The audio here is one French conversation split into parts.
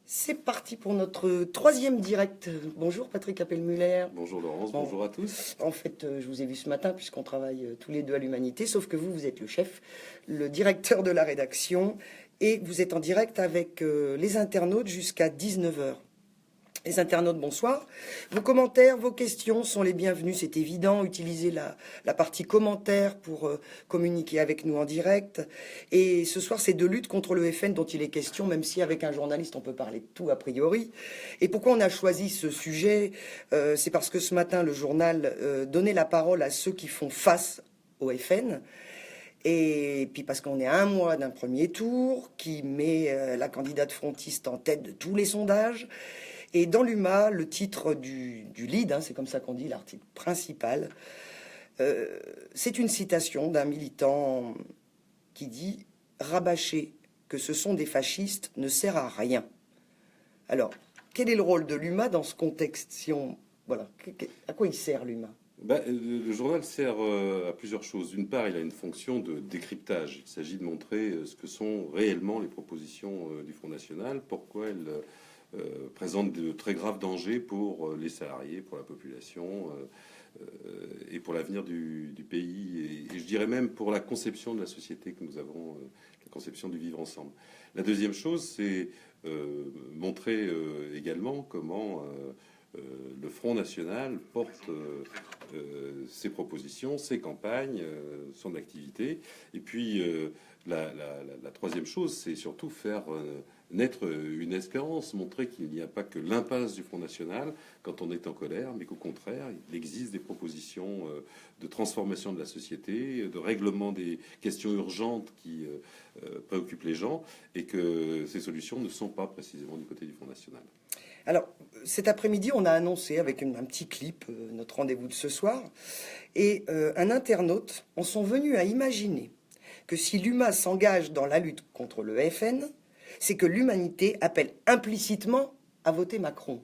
C'est parti pour notre troisième direct. Bonjour Patrick Appelmuller. Bonjour Laurence, bonjour à tous. En fait, je vous ai vu ce matin puisqu'on travaille tous les deux à l'Humanité, sauf que vous êtes le chef, le directeur de la rédaction, et vous êtes en direct avec les internautes jusqu'à 19 heures. Les internautes, bonsoir. Vos commentaires, vos questions sont les bienvenus, c'est évident. Utilisez la partie commentaires pour communiquer avec nous en direct. Et ce soir, c'est de lutte contre le FN dont il est question, même si avec un journaliste, on peut parler de tout a priori. Et pourquoi on a choisi ce sujet c'est parce que ce matin, le journal donnait la parole à ceux qui font face au FN. Et puis parce qu'on est à un mois d'un premier tour qui met la candidate frontiste en tête de tous les sondages. Et dans l'UMA, le titre du lead, c'est comme ça qu'on dit, l'article principal, c'est une citation d'un militant qui dit « Rabâcher que ce sont des fascistes ne sert à rien ». Alors, quel est le rôle de l'UMA dans ce contexte voilà, à quoi il sert l'UMA? Le journal sert à plusieurs choses. D'une part, il a une fonction de décryptage. Il s'agit de montrer ce que sont réellement les propositions du Front National, pourquoi elles présentent de très graves dangers pour les salariés, pour la population et pour l'avenir du pays. Et je dirais même pour la conception de la société que nous avons, la conception du vivre ensemble. La deuxième chose, c'est montrer également comment le Front National porte ses propositions, ses campagnes, son activité. Et puis, la troisième chose, c'est surtout faire naître une espérance, montrer qu'il n'y a pas que l'impasse du Front National quand on est en colère, mais qu'au contraire, il existe des propositions de transformation de la société, de règlement des questions urgentes qui préoccupent les gens, et que ces solutions ne sont pas précisément du côté du Front National. Alors, cet après-midi, on a annoncé avec un petit clip notre rendez-vous de ce soir. Et un internaute en sont venus à imaginer que si l'UMA s'engage dans la lutte contre le FN, c'est que l'humanité appelle implicitement à voter Macron.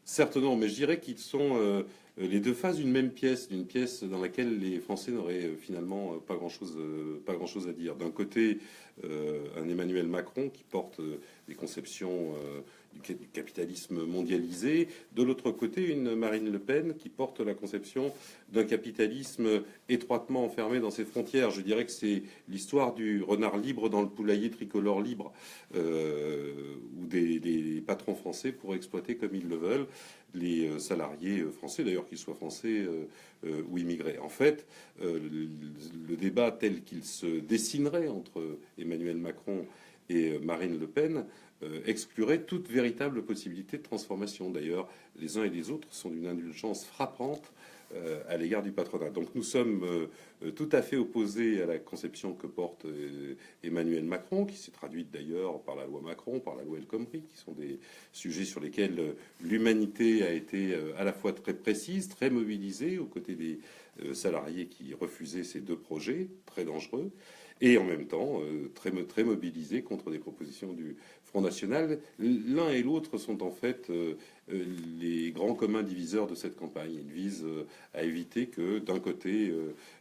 Certes non, mais je dirais qu'ils sont les deux faces d'une même pièce, d'une pièce dans laquelle les Français n'auraient finalement pas grand-chose à dire. D'un côté, un Emmanuel Macron qui porte des conceptions du capitalisme mondialisé. De l'autre côté, une Marine Le Pen qui porte la conception d'un capitalisme étroitement enfermé dans ses frontières. Je dirais que c'est l'histoire du renard libre dans le poulailler tricolore libre, où des patrons français pourraient exploiter comme ils le veulent les salariés français, d'ailleurs qu'ils soient français ou immigrés. En fait, le débat tel qu'il se dessinerait entre Emmanuel Macron et Marine Le Pen exclurait toute véritable possibilité de transformation. D'ailleurs, les uns et les autres sont d'une indulgence frappante à l'égard du patronat. Donc nous sommes tout à fait opposés à la conception que porte Emmanuel Macron, qui s'est traduite d'ailleurs par la loi Macron, par la loi El Khomri, qui sont des sujets sur lesquels l'humanité a été à la fois très précise, très mobilisée aux côtés des salariés qui refusaient ces deux projets très dangereux, et en même temps très mobilisés contre des propositions du Front National. L'un et l'autre sont en fait les grands communs diviseurs de cette campagne. Ils visent à éviter que, d'un côté,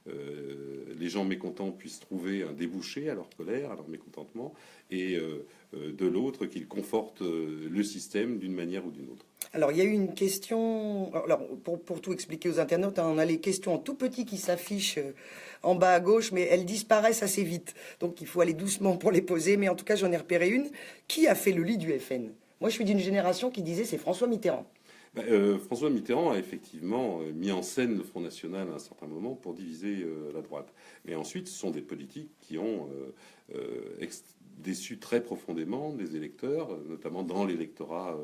les gens mécontents puissent trouver un débouché à leur colère, à leur mécontentement, et de l'autre, qu'ils confortent le système d'une manière ou d'une autre. Alors, il y a eu une question. Alors, pour tout expliquer aux internautes, on a les questions en tout petit qui s'affichent en bas à gauche, mais elles disparaissent assez vite. Donc, il faut aller doucement pour les poser. Mais en tout cas, j'en ai repéré une. Qui a fait le lit du FN? Moi, je suis d'une génération qui disait c'est François Mitterrand. François Mitterrand a effectivement mis en scène le Front National à un certain moment pour diviser la droite. Mais ensuite, ce sont des politiques qui ont déçu très profondément des électeurs, notamment dans l'électorat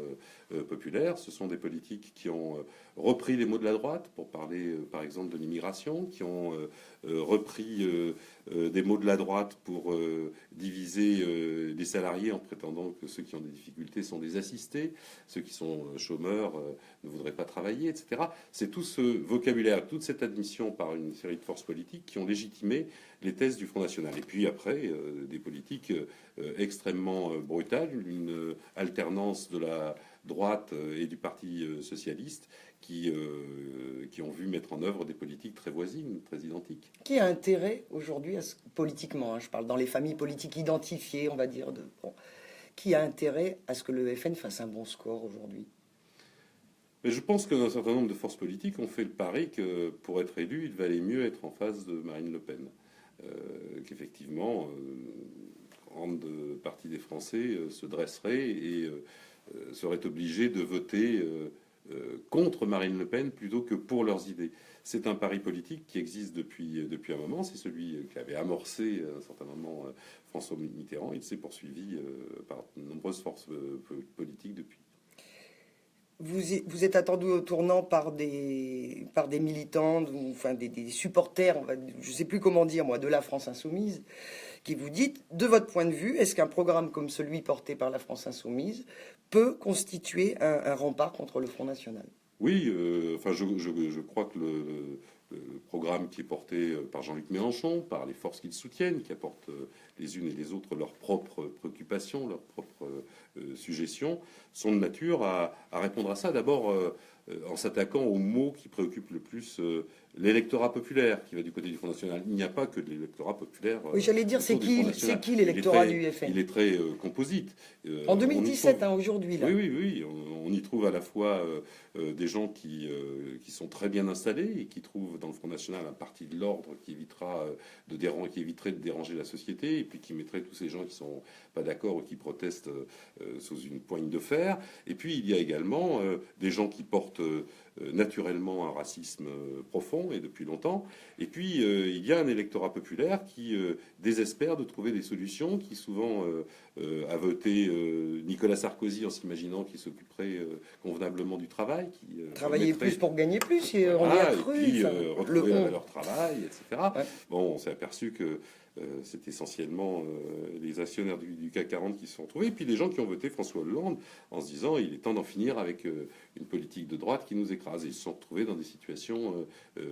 populaire. Ce sont des politiques qui ont repris les mots de la droite pour parler, par exemple, de l'immigration, qui ont repris des mots de la droite pour diviser les salariés en prétendant que ceux qui ont des difficultés sont des assistés, ceux qui sont chômeurs ne voudraient pas travailler, etc. C'est tout ce vocabulaire, toute cette admission par une série de forces politiques qui ont légitimé les thèses du Front National. Et puis après, des politiques extrêmement brutales, une alternance de la droite et du Parti socialiste qui ont vu mettre en œuvre des politiques très voisines, très identiques. Qui a intérêt aujourd'hui, politiquement, je parle dans les familles politiques identifiées, on va dire, qui a intérêt à ce que le FN fasse un bon score aujourd'hui? Mais je pense qu'un certain nombre de forces politiques ont fait le pari que pour être élu, il valait mieux être en face de Marine Le Pen. Qu'effectivement, grande partie des Français se dresseraient et seraient obligés de voter contre Marine Le Pen plutôt que pour leurs idées. C'est un pari politique qui existe depuis un moment. C'est celui qu'avait amorcé à un certain moment François Mitterrand. Il s'est poursuivi par de nombreuses forces politiques depuis. Vous êtes attendu au tournant par des militants, enfin des supporters, je ne sais plus comment dire moi, de la France Insoumise, qui vous disent, de votre point de vue, est-ce qu'un programme comme celui porté par la France Insoumise peut constituer un rempart contre le Front National? Oui, enfin, je crois que le programme qui est porté par Jean-Luc Mélenchon, par les forces qui le soutiennent, qui apportent les unes et les autres leurs propres préoccupations, leurs propres suggestions, sont de nature à répondre à ça. D'abord, en s'attaquant aux mots qui préoccupent le plus l'électorat populaire qui va du côté du Front National. Il n'y a pas que de l'électorat populaire. Oui, j'allais dire, c'est qui l'électorat du FN? Il est très composite. En 2017, aujourd'hui, là. Oui. On y trouve à la fois des gens qui sont très bien installés et qui trouvent dans le Front National un parti de l'ordre qui éviterait de déranger la société, et puis qui mettrait tous ces gens qui sont pas d'accord ou qui protestent sous une poigne de fer. Et puis il y a également des gens qui portent naturellement un racisme profond et depuis longtemps. Et puis il y a un électorat populaire qui désespère de trouver des solutions, qui souvent a voté Nicolas Sarkozy en s'imaginant qu'il s'occuperait convenablement du travail, qui travailler plus pour gagner plus, et on y voilà, a cru, et puis retrouver la on. valeur travail, etc. Ouais. Bon, on s'est aperçu que c'est essentiellement les actionnaires du CAC 40 qui se sont retrouvés, et puis les gens qui ont voté François Hollande en se disant il est temps d'en finir avec une politique de droite qui nous écrase. Et ils se sont retrouvés dans des situations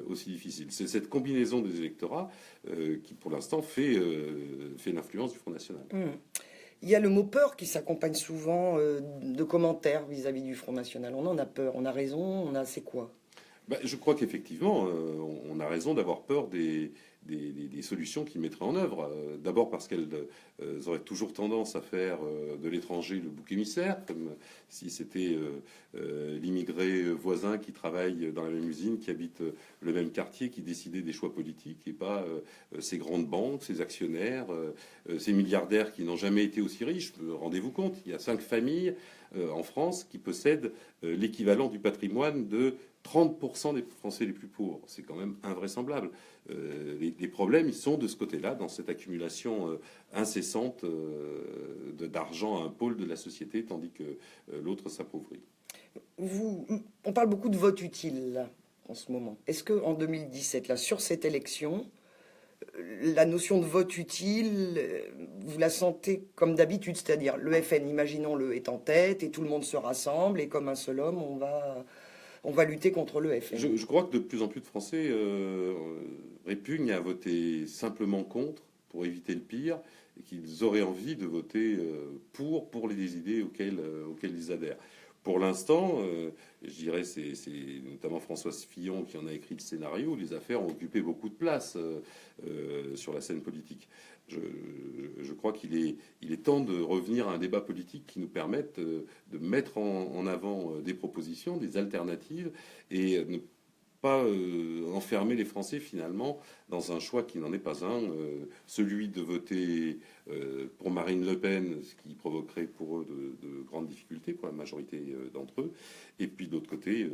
aussi difficiles. C'est cette combinaison des électorats qui, pour l'instant, fait l'influence du Front National. Il y a le mot peur qui s'accompagne souvent de commentaires vis-à-vis du Front National. On en a peur, on a raison, c'est quoi? Je crois qu'effectivement, on a raison d'avoir peur des solutions qu'ils mettraient en œuvre. D'abord parce qu'elles auraient toujours tendance à faire de l'étranger le bouc émissaire, comme si c'était l'immigré voisin qui travaille dans la même usine, qui habite le même quartier, qui décidait des choix politiques, et pas ces grandes banques, ces actionnaires, ces milliardaires qui n'ont jamais été aussi riches. Rendez-vous compte, il y a 5 familles en France qui possèdent l'équivalent du patrimoine de 30% des Français les plus pauvres. C'est quand même invraisemblable. Les problèmes, ils sont de ce côté-là, dans cette accumulation incessante d'argent à un pôle de la société, tandis que l'autre s'appauvrit. On parle beaucoup de vote utile, là, en ce moment. Est-ce qu'en 2017, là, sur cette élection, la notion de vote utile, vous la sentez comme d'habitude, c'est-à-dire le FN, imaginons-le, est en tête et tout le monde se rassemble et comme un seul homme, on va lutter contre le FN. Je crois que de plus en plus de Français répugnent à voter simplement contre pour éviter le pire, et qu'ils auraient envie de voter pour les idées auxquelles ils adhèrent. Pour l'instant, je dirais, c'est notamment Françoise Fillon qui en a écrit le scénario, les affaires ont occupé beaucoup de place sur la scène politique. Je crois qu'il est temps de revenir à un débat politique qui nous permette de mettre en avant des propositions, des alternatives, et ne pas enfermer les Français finalement dans un choix qui n'en est pas un, celui de voter pour Marine Le Pen, ce qui provoquerait pour eux de grandes difficultés pour la majorité d'entre eux, et puis de l'autre côté,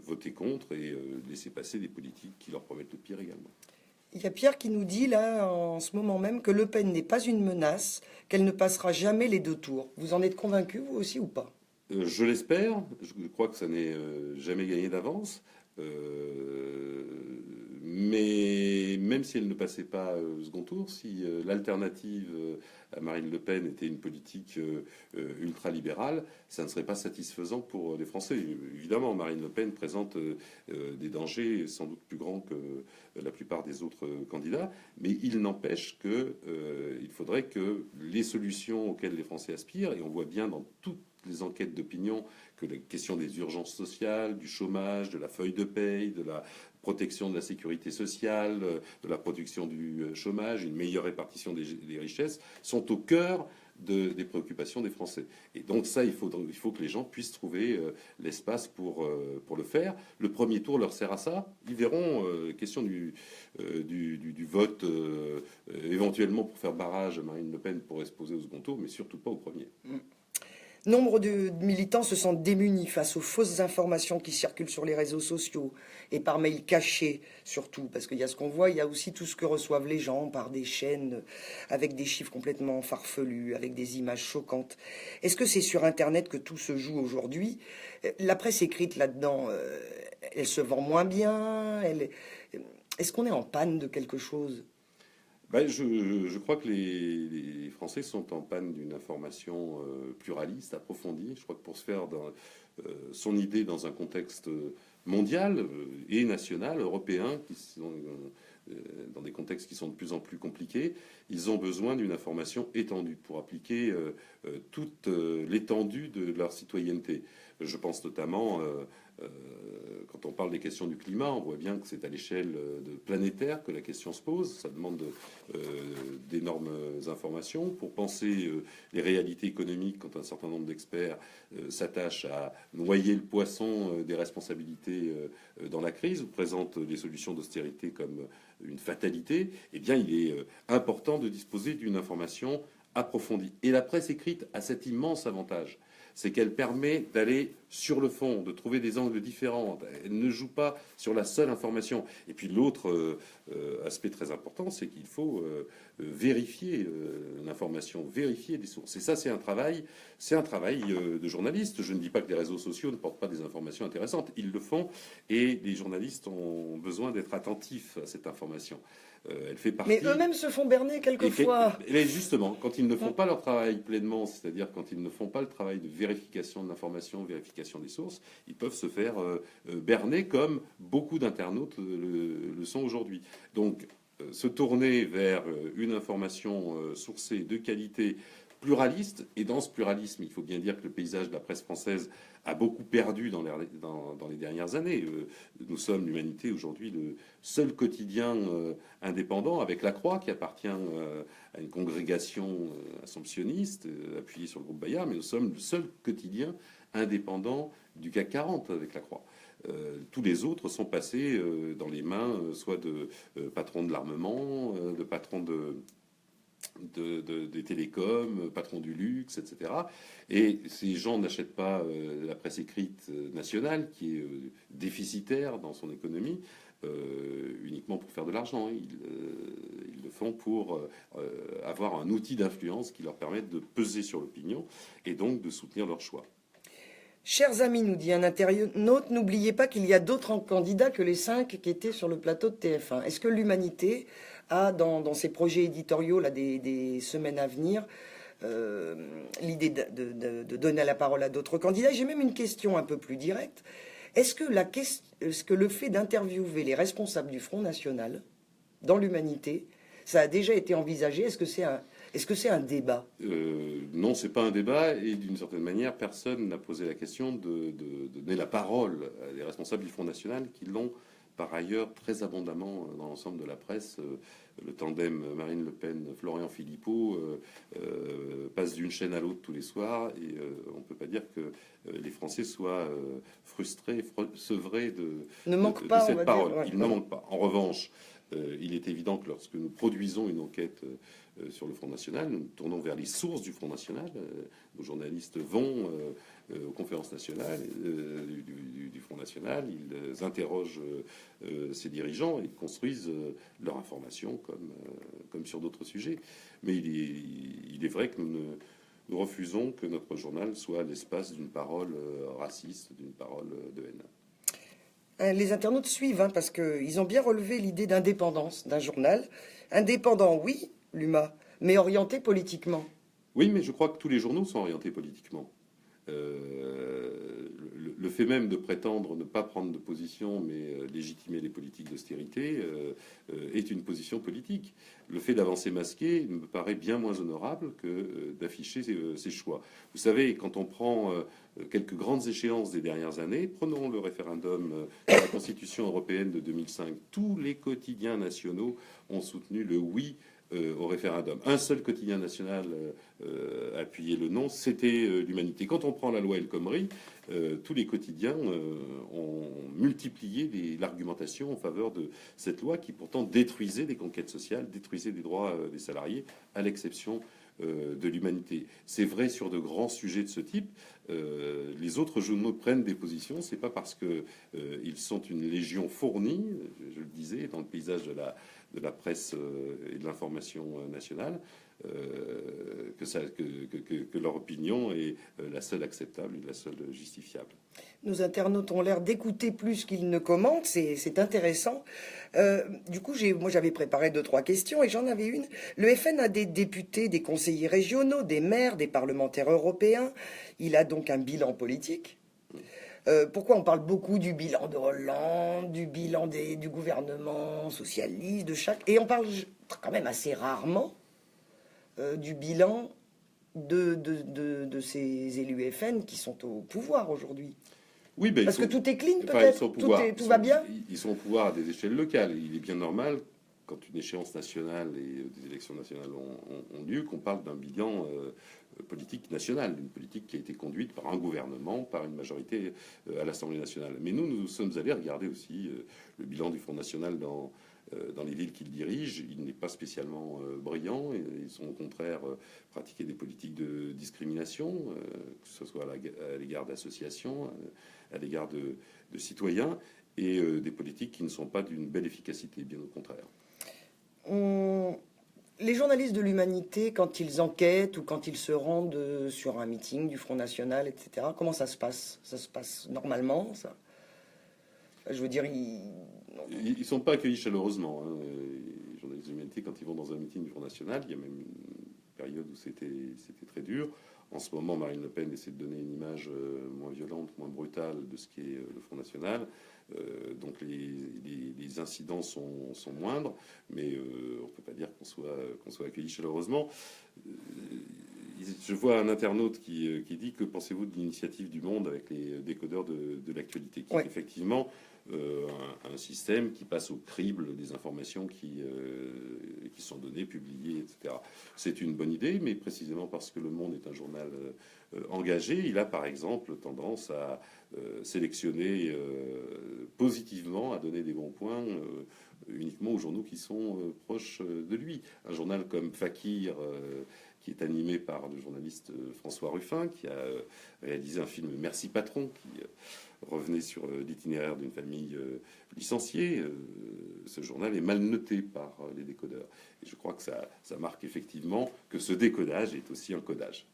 voter contre et laisser passer des politiques qui leur promettent le pire également. Il y a Pierre qui nous dit là, en ce moment même, que Le Pen n'est pas une menace, qu'elle ne passera jamais les 2 tours. Vous en êtes convaincu, vous aussi, ou pas? Je l'espère. Je crois que ça n'est jamais gagné d'avance. Mais même si elle ne passait pas le second tour, si l'alternative à Marine Le Pen était une politique ultralibérale, ça ne serait pas satisfaisant pour les Français. Évidemment, Marine Le Pen présente des dangers sans doute plus grands que la plupart des autres candidats, mais il n'empêche qu'il faudrait que les solutions auxquelles les Français aspirent, et on voit bien dans toutes les enquêtes d'opinion que la question des urgences sociales, du chômage, de la feuille de paye, de la protection de la sécurité sociale, de la protection du chômage, une meilleure répartition des richesses, sont au cœur des préoccupations des Français. Et donc ça, il faut que les gens puissent trouver l'espace pour le faire. Le premier tour leur sert à ça. Ils verront, question du vote, éventuellement pour faire barrage, Marine Le Pen pourrait se poser au second tour, mais surtout pas au premier. Nombre de militants se sentent démunis face aux fausses informations qui circulent sur les réseaux sociaux et par mail caché surtout, parce qu'il y a ce qu'on voit, il y a aussi tout ce que reçoivent les gens par des chaînes avec des chiffres complètement farfelus, avec des images choquantes. Est-ce que c'est sur Internet que tout se joue aujourd'hui? La presse écrite là-dedans, elle se vend moins bien. Est-ce qu'on est en panne de quelque chose? Ben, je crois que les Français sont en panne d'une information pluraliste, approfondie. Je crois que pour se faire son idée dans un contexte mondial et national, européen, qui sont dans des contextes qui sont de plus en plus compliqués, ils ont besoin d'une information étendue pour appliquer toute l'étendue de leur citoyenneté. Je pense notamment, quand on parle des questions du climat, on voit bien que c'est à l'échelle planétaire que la question se pose. Ça demande d'énormes informations. Pour penser les réalités économiques, quand un certain nombre d'experts s'attachent à noyer le poisson des responsabilités dans la crise, ou présentent les solutions d'austérité comme une fatalité, eh bien, il est important de disposer d'une information approfondie. Et la presse écrite a cet immense avantage, c'est qu'elle permet d'aller sur le fond, de trouver des angles différents. Elle ne joue pas sur la seule information. Et puis l'autre aspect très important, c'est qu'il faut vérifier l'information, vérifier les sources. Et ça, c'est un travail de journaliste. Je ne dis pas que les réseaux sociaux ne portent pas des informations intéressantes. Ils le font, et les journalistes ont besoin d'être attentifs à cette information. Elle fait partie... Mais eux-mêmes se font berner quelquefois. Et justement, quand ils ne font pas leur travail pleinement, c'est-à-dire quand ils ne font pas le travail de vérification de l'information, vérification des sources, ils peuvent se faire berner comme beaucoup d'internautes le sont aujourd'hui. Donc, se tourner vers une information sourcée de qualité, pluraliste, et dans ce pluralisme, il faut bien dire que le paysage de la presse française a beaucoup perdu dans les dernières années. Nous sommes, l'Humanité, aujourd'hui, le seul quotidien indépendant, avec La Croix, qui appartient à une congrégation assomptionniste, appuyée sur le groupe Bayard, mais nous sommes le seul quotidien indépendant du CAC 40 avec La Croix. Tous les autres sont passés dans les mains soit de patrons de l'armement, de patrons des télécoms, patrons du luxe, etc. Et ces gens n'achètent pas la presse écrite nationale, qui est déficitaire dans son économie, uniquement pour faire de l'argent. Ils le font pour avoir un outil d'influence qui leur permette de peser sur l'opinion et donc de soutenir leur choix. Chers amis, nous dit un internaute, n'oubliez pas qu'il y a d'autres candidats que les 5 qui étaient sur le plateau de TF1. Est-ce que l'Humanité a, dans ses projets éditoriaux là, des semaines à venir, l'idée de donner la parole à d'autres candidats? J'ai même une question un peu plus directe. Est-ce que le fait d'interviewer les responsables du Front National dans l'Humanité, ça a déjà été envisagé? Est-ce que c'est un débat? Non, c'est pas un débat, et d'une certaine manière, personne n'a posé la question de donner la parole à des responsables du Front National qui l'ont par ailleurs très abondamment dans l'ensemble de la presse. Le tandem Marine Le Pen, Florian Philippot passe d'une chaîne à l'autre tous les soirs, et on ne peut pas dire que les Français soient frustrés, sevrés de cette parole. Ouais. Il ne manque pas. En revanche, il est évident que lorsque nous produisons une enquête sur le Front National, nous nous tournons vers les sources du Front National. Nos journalistes vont aux conférences nationales du Front National, ils interrogent ses dirigeants et ils construisent leur information comme sur d'autres sujets. Mais il est vrai que nous refusons que notre journal soit l'espace d'une parole raciste, d'une parole de haine. Les internautes suivent, parce qu'ils ont bien relevé l'idée d'indépendance d'un journal. Indépendant, oui, l'UMA, mais orienté politiquement. Oui, mais je crois que tous les journaux sont orientés politiquement. Le fait même de prétendre ne pas prendre de position, mais légitimer les politiques d'austérité, est une position politique. Le fait d'avancer masqué me paraît bien moins honorable que d'afficher ses choix. Vous savez, quand on prend quelques grandes échéances des dernières années, prenons le référendum à la Constitution européenne de 2005, tous les quotidiens nationaux ont soutenu le oui au référendum. Un seul quotidien national appuyait le non, c'était l'Humanité. Quand on prend la loi El Khomri, tous les quotidiens ont multiplié l'argumentation en faveur de cette loi qui pourtant détruisait des conquêtes sociales, détruisait des droits des salariés, à l'exception de l'Humanité. C'est vrai sur de grands sujets de ce type. Les autres journaux prennent des positions. C'est pas parce que ils sont une légion fournie, je le disais, dans le paysage de la presse et de l'information nationale, que leur opinion est la seule acceptable et la seule justifiable. Nos internautes ont l'air d'écouter plus qu'ils ne commentent, c'est intéressant. Du coup, moi j'avais préparé 2-3 questions et j'en avais une. Le FN a des députés, des conseillers régionaux, des maires, des parlementaires européens. Il a donc un bilan politique. Pourquoi on parle beaucoup du bilan de Hollande, du bilan du gouvernement socialiste, de chaque... Et on parle quand même assez rarement du bilan de ces élus FN qui sont au pouvoir aujourd'hui. Oui, ben, parce que tout est clean, peut-être, tout va bien. Ils sont au pouvoir à des échelles locales. Il est bien normal, quand une échéance nationale et des élections nationales ont lieu, qu'on parle d'un bilan politique nationale, d'une politique qui a été conduite par un gouvernement, par une majorité à l'Assemblée nationale. Mais nous sommes allés regarder aussi le bilan du Front National dans les villes qu'ils dirigent. Il n'est pas spécialement brillant. Ils sont au contraire pratiquer des politiques de discrimination, que ce soit à l'égard d'associations, à l'égard de citoyens, et des politiques qui ne sont pas d'une belle efficacité, bien au contraire. Les journalistes de l'Humanité, quand ils enquêtent ou quand ils se rendent sur un meeting du Front National, etc., comment ça se passe? Ça se passe normalement, ça? Je veux dire, ils ne sont pas accueillis chaleureusement. Hein. Les journalistes de l'Humanité, quand ils vont dans un meeting du Front National, il y a même une période où c'était très dur. En ce moment, Marine Le Pen essaie de donner une image moins violente, moins brutale de ce qu'est le Front National. Donc les incidents sont moindres, mais on ne peut pas dire qu'on soit accueilli chaleureusement. Je vois un internaute qui dit: que pensez-vous de l'initiative du Monde avec les décodeurs de l'actualité, qui est effectivement un système qui passe au crible des informations qui sont données, publiées, etc. C'est une bonne idée, mais précisément parce que Le Monde est un journal engagé, il a par exemple tendance à sélectionner positivement, à donner des bons points uniquement aux journaux qui sont proches de lui. Un journal comme Fakir, qui est animé par le journaliste François Ruffin, qui a réalisé un film Merci Patron, qui revenait sur l'itinéraire d'une famille licenciée. Ce journal est mal noté par les décodeurs. Et je crois que ça marque effectivement que ce décodage est aussi un codage.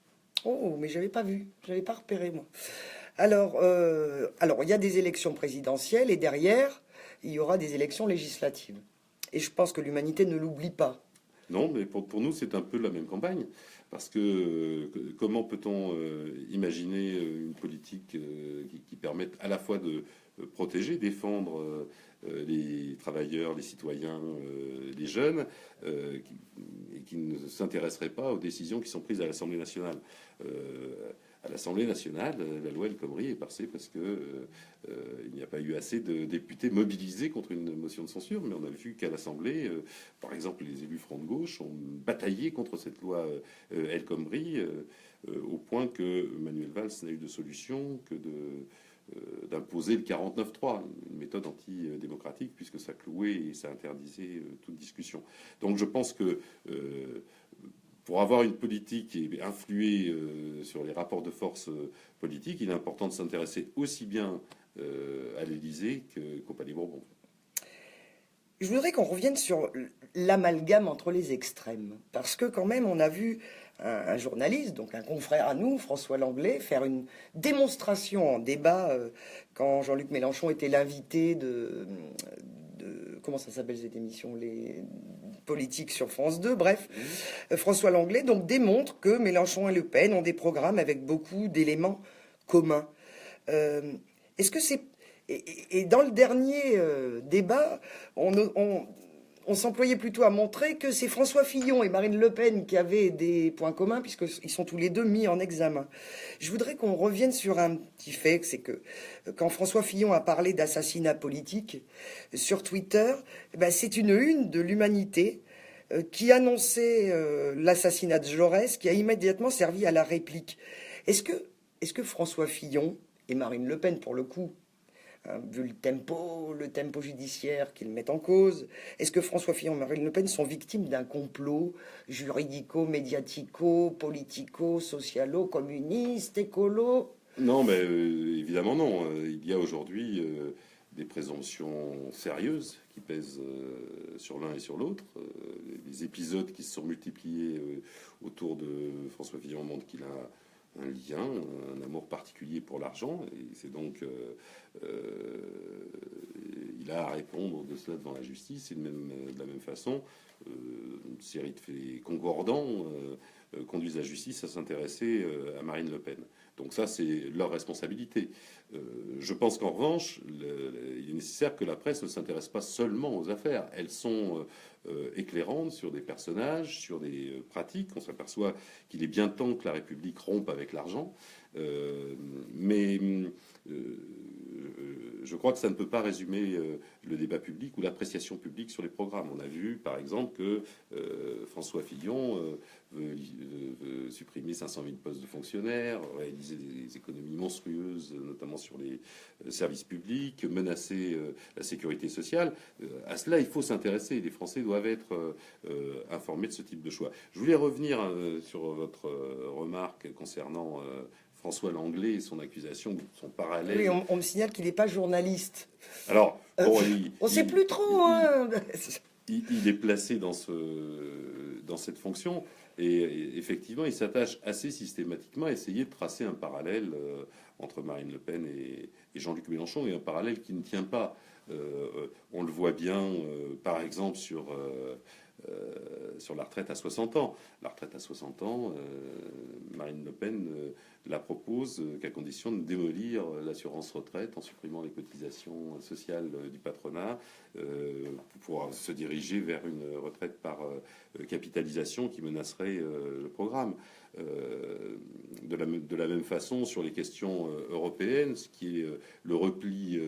Oh, mais j'avais pas vu, j'avais pas repéré, moi. Alors, il y a des élections présidentielles et derrière, il y aura des élections législatives. Et je pense que l'Humanité ne l'oublie pas. Non, mais pour nous, c'est un peu la même campagne. Parce que comment peut-on imaginer une politique qui permette à la fois de protéger, défendre les travailleurs, les citoyens, les jeunes, et qui ne s'intéresserait pas aux décisions qui sont prises à l'Assemblée nationale. À l'Assemblée nationale, la loi El Khomri est passée parce que il n'y a pas eu assez de députés mobilisés contre une motion de censure. Mais on a vu qu'à l'Assemblée, par exemple, les élus Front de Gauche ont bataillé contre cette loi El Khomri au point que Manuel Valls n'a eu de solution que d'imposer le 49-3, une méthode antidémocratique, puisque ça clouait et ça interdisait toute discussion. Donc je pense que pour avoir une politique et influer sur les rapports de force politiques, il est important de s'intéresser aussi bien à l'Élysée qu'au Palais Bourbon. Je voudrais qu'on revienne sur l'amalgame entre les extrêmes, parce que quand même on a vu un journaliste, donc un confrère à nous, François Langlais, faire une démonstration en débat quand Jean-Luc Mélenchon était l'invité de comment ça s'appelle cette émission, les politiques sur France 2, bref. François Langlais donc démontre que Mélenchon et Le Pen ont des programmes avec beaucoup d'éléments communs. Est-ce que c'est... Et dans le dernier débat, on s'employait plutôt à montrer que c'est François Fillon et Marine Le Pen qui avaient des points communs, puisqu'ils sont tous les deux mis en examen. Je voudrais qu'on revienne sur un petit fait, c'est que quand François Fillon a parlé d'assassinat politique sur Twitter, c'est une de l'Humanité qui annonçait l'assassinat de Jaurès, qui a immédiatement servi à la réplique. Est-ce que François Fillon et Marine Le Pen, pour le coup, hein, vu le tempo judiciaire qu'ils mettent en cause, est-ce que François Fillon et Marine Le Pen sont victimes d'un complot juridico, médiatico, politico, socialo, communiste, écolo? Non, mais évidemment non. Il y a aujourd'hui des présomptions sérieuses qui pèsent sur l'un et sur l'autre. Les épisodes qui se sont multipliés autour de François Fillon montrent qu'il a un lien, un amour particulier pour l'argent, et c'est donc il a à répondre de cela devant la justice. Et de la même façon, une série de faits concordants conduisent la justice à s'intéresser à Marine Le Pen. Donc ça, c'est leur responsabilité. Je pense qu'en revanche, il est nécessaire que la presse ne s'intéresse pas seulement aux affaires. Elles sont éclairantes sur des personnages, sur des pratiques. On s'aperçoit qu'il est bien temps que la République rompe avec l'argent. Mais je crois que ça ne peut pas résumer le débat public ou l'appréciation publique sur les programmes. On a vu, par exemple, que François Fillon veut supprimer 500 000 postes de fonctionnaires, réaliser des économies monstrueuses, notamment sur les services publics, menacer la sécurité sociale. À cela, il faut s'intéresser. Les Français doivent être informés de ce type de choix. Je voulais revenir sur votre remarque concernant François Langlais et son accusation, son parallèle. Oui, on me signale qu'il n'est pas journaliste. Alors, bon, on ne sait plus trop. Hein. Il est placé dans cette fonction et effectivement, il s'attache assez systématiquement à essayer de tracer un parallèle entre Marine Le Pen et Jean-Luc Mélenchon, et un parallèle qui ne tient pas. On le voit bien, par exemple, sur la retraite à 60 ans. La retraite à 60 ans, Marine Le Pen la propose qu'à condition de démolir l'assurance retraite en supprimant les cotisations sociales du patronat pour pouvoir se diriger vers une retraite par capitalisation qui menacerait le programme. De la même façon, sur les questions européennes, ce qui est le repli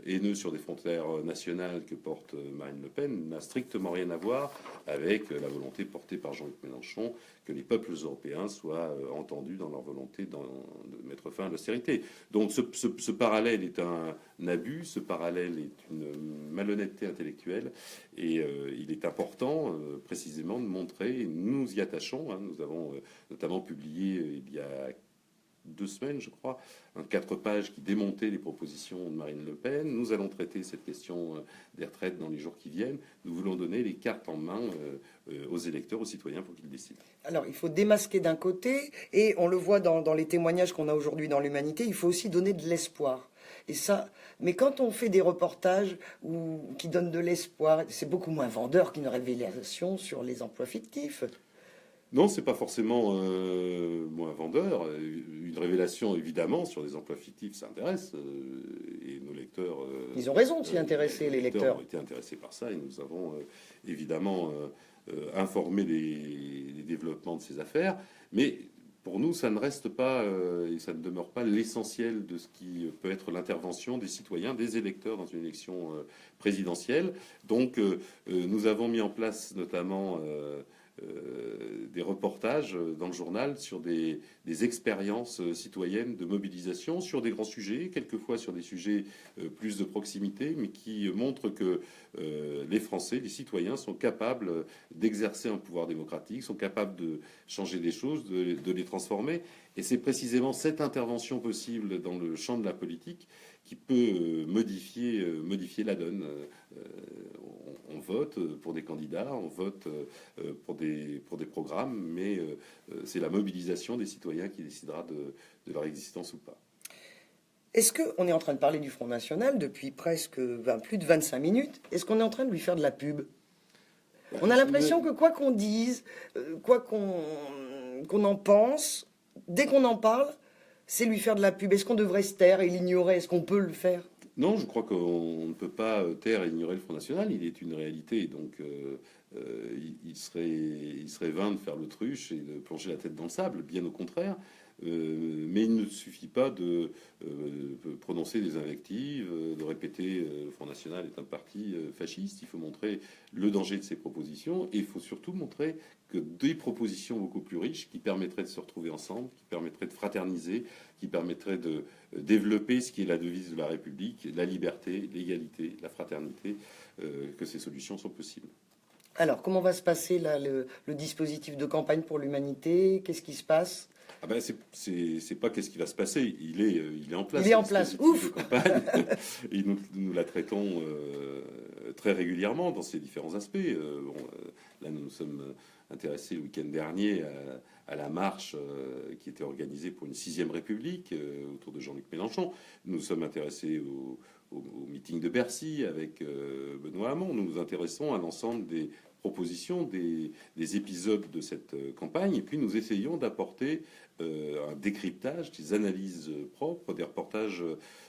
haineux sur des frontières nationales que porte Marine Le Pen n'a strictement rien à voir avec la volonté portée par Jean-Luc Mélenchon que les peuples européens soient entendus dans leur volonté de mettre fin à l'austérité. Donc ce parallèle est un abus, ce parallèle est une malhonnêteté intellectuelle, et il est important précisément de montrer, et nous y attachons, hein, nous avons notamment publié il y a 2 semaines, je crois, 4 pages qui démontaient les propositions de Marine Le Pen. Nous allons traiter cette question des retraites dans les jours qui viennent. Nous voulons donner les cartes en main aux électeurs, aux citoyens, pour qu'ils décident. Alors, il faut démasquer d'un côté, et on le voit dans les témoignages qu'on a aujourd'hui dans l'Humanité, il faut aussi donner de l'espoir. Et ça, mais quand on fait des reportages qui donnent de l'espoir, c'est beaucoup moins vendeur qu'une révélation sur les emplois fictifs. Non, c'est pas forcément moins vendeur. Une révélation, évidemment, sur des emplois fictifs, ça intéresse. Et nos lecteurs... Ils ont raison de s'y intéresser, les lecteurs. ont été intéressés par ça, et nous avons évidemment informé des développements de ces affaires. Mais pour nous, ça ne reste pas, et ça ne demeure pas l'essentiel de ce qui peut être l'intervention des citoyens, des électeurs dans une élection présidentielle. Donc, nous avons mis en place notamment... des reportages dans le journal sur des expériences citoyennes de mobilisation sur des grands sujets, quelquefois sur des sujets plus de proximité, mais qui montrent que les Français, les citoyens sont capables d'exercer un pouvoir démocratique, sont capables de changer des choses, de les transformer. Et c'est précisément cette intervention possible dans le champ de la politique qui peut modifier la donne. On vote pour des candidats, on vote pour des programmes, mais c'est la mobilisation des citoyens qui décidera de leur existence ou pas. Est-ce qu'on est en train de parler du Front National depuis presque plus de 25 minutes? Est-ce qu'on est en train de lui faire de la pub? On a l'impression que quoi qu'on dise, quoi qu'on en pense, dès qu'on en parle, c'est lui faire de la pub. Est-ce qu'on devrait se taire et l'ignorer? Est-ce qu'on peut le faire? Non, je crois qu'on ne peut pas taire et ignorer le Front National. Il est une réalité, donc il serait vain de faire l'autruche et de plonger la tête dans le sable, bien au contraire. mais il ne suffit pas de prononcer des invectives, de répéter le Front National est un parti fasciste. Il faut montrer le danger de ces propositions et il faut surtout montrer que des propositions beaucoup plus riches qui permettraient de se retrouver ensemble, qui permettraient de fraterniser, qui permettraient de développer ce qui est la devise de la République, la liberté, l'égalité, la fraternité, que ces solutions sont possibles. Alors, comment va se passer là, le dispositif de campagne pour l'humanité? Qu'est-ce qui se passe? Ah ben c'est pas qu'est-ce qui va se passer, il est en place. Il est en place, ouf. Et nous la traitons très régulièrement dans ses différents aspects. Là, nous nous sommes intéressés le week-end dernier à la marche qui était organisée pour une 6e République autour de Jean-Luc Mélenchon. Nous nous sommes intéressés au meeting de Bercy avec Benoît Hamon. Nous nous intéressons à l'ensemble des propositions, des épisodes de cette campagne, et puis nous essayons d'apporter un décryptage, des analyses propres, des reportages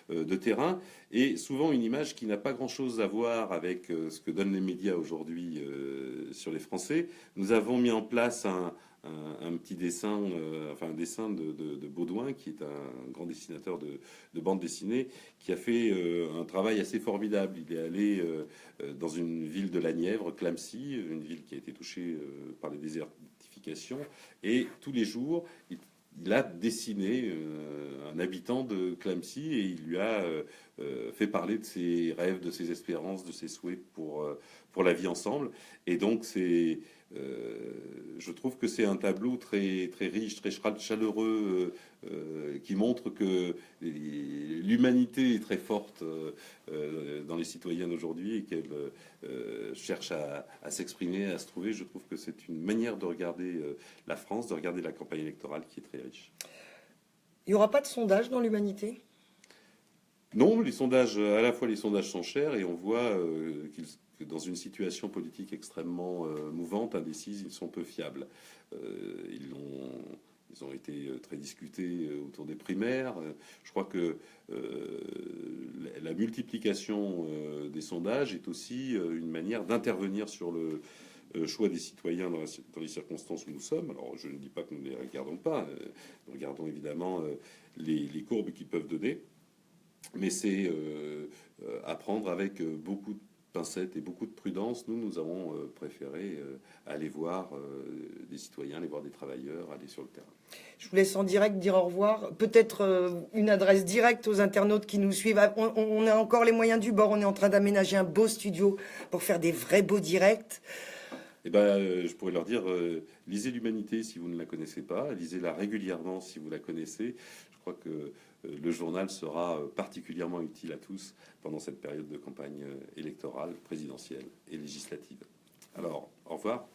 de terrain, et souvent une image qui n'a pas grand-chose à voir avec ce que donnent les médias aujourd'hui sur les Français. Nous avons mis en place un petit dessin, un dessin de Baudouin, qui est un grand dessinateur de bande dessinée, qui a fait un travail assez formidable. Il est allé dans une ville de la Nièvre, Clamecy, une ville qui a été touchée par les désertifications, et tous les jours, il a dessiné un habitant de Clamecy et il lui a fait parler de ses rêves, de ses espérances, de ses souhaits pour la vie ensemble. Et donc, je trouve que c'est un tableau très, très riche, très chaleureux, qui montre que l'humanité est très forte dans les citoyennes aujourd'hui et qu'elle cherche à s'exprimer, à se trouver. Je trouve que c'est une manière de regarder la France, de regarder la campagne électorale qui est très riche. Il n'y aura pas de sondage dans l'humanité? Non, les sondages, à la fois les sondages sont chers et on voit que dans une situation politique extrêmement mouvante, indécise, ils sont peu fiables. Ils ont été très discutés autour des primaires. Je crois que la multiplication des sondages est aussi une manière d'intervenir sur le choix des citoyens dans les circonstances où nous sommes. Alors, je ne dis pas que nous ne les regardons pas. Nous regardons évidemment les courbes qu'ils peuvent donner. Mais c'est à prendre avec beaucoup de pincettes et beaucoup de prudence. Nous avons préféré aller voir des citoyens, aller voir des travailleurs, aller sur le terrain. Je vous laisse en direct dire au revoir. Peut-être une adresse directe aux internautes qui nous suivent. On a encore les moyens du bord. On est en train d'aménager un beau studio pour faire des vrais beaux directs. Eh ben, je pourrais leur dire, lisez l'Humanité si vous ne la connaissez pas, lisez-la régulièrement si vous la connaissez. Je crois que le journal sera particulièrement utile à tous pendant cette période de campagne électorale, présidentielle et législative. Alors, au revoir.